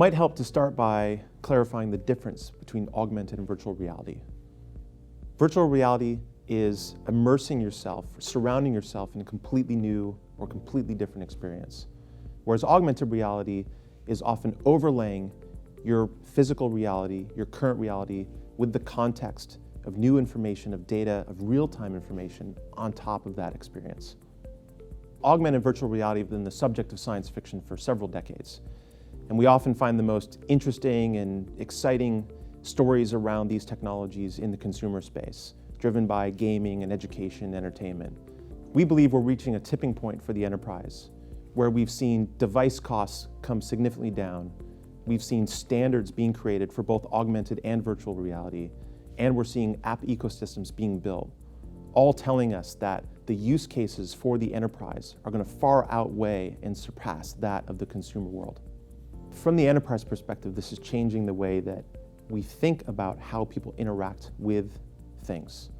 might help to start by clarifying the difference between augmented and virtual reality. Virtual reality is immersing yourself, surrounding yourself in a completely new or completely different experience. Whereas augmented reality is often overlaying your physical reality, your current reality, with the context of new information, of data, of real-time information on top of that experience. Augmented virtual reality has been the subject of science fiction for several decades. And we often find the most interesting and exciting stories around these technologies in the consumer space, driven by gaming and education and entertainment. We believe we're reaching a tipping point for the enterprise, where we've seen device costs come significantly down. We've seen standards being created for both augmented and virtual reality, and we're seeing app ecosystems being built, all telling us that the use cases for the enterprise are going to far outweigh and surpass that of the consumer world. From the enterprise perspective, this is changing the way that we think about how people interact with things.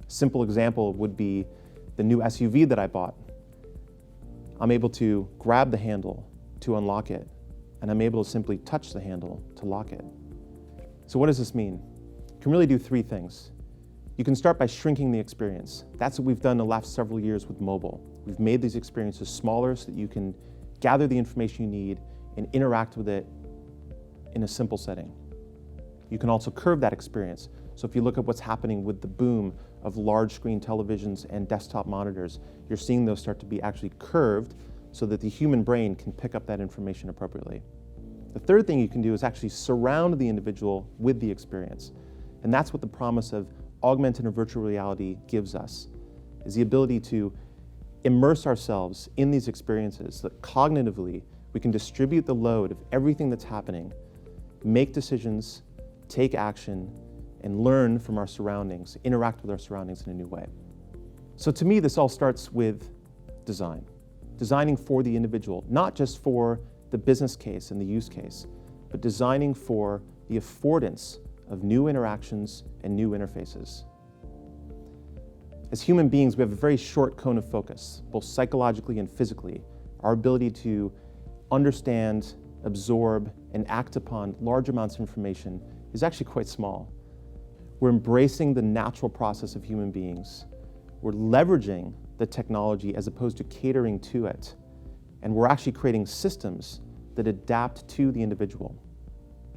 A simple example would be the new SUV that I bought. I'm able to grab the handle to unlock it, and I'm able to simply touch the handle to lock it. So what does this mean? You can really do three things. You can start by shrinking the experience. That's what we've done the last several years with mobile. We've made these experiences smaller so that you can gather the information you need and interact with it in a simple setting. You can also curve that experience. So if you look at what's happening with the boom of large screen televisions and desktop monitors, you're seeing those start to be actually curved so that the human brain can pick up that information appropriately. The third thing you can do is actually surround the individual with the experience. And that's what the promise of augmented and virtual reality gives us, is the ability to immerse ourselves in these experiences so that cognitively we can distribute the load of everything that's happening, make decisions, take action, and learn from our surroundings, interact with our surroundings in a new way. So to me, this all starts with design. Designing for the individual, not just for the business case and the use case, but designing for the affordance of new interactions and new interfaces. As human beings, we have a very short cone of focus, both psychologically and physically. Our ability to understand, absorb, and act upon large amounts of information is actually quite small. We're embracing the natural process of human beings. We're leveraging the technology as opposed to catering to it. And we're actually creating systems that adapt to the individual,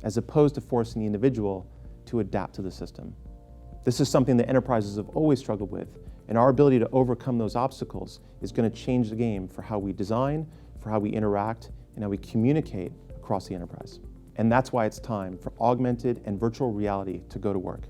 as opposed to forcing the individual to adapt to the system. This is something that enterprises have always struggled with, and our ability to overcome those obstacles is going to change the game for how we design, for how we interact, and how we communicate across the enterprise. And that's why it's time for augmented and virtual reality to go to work.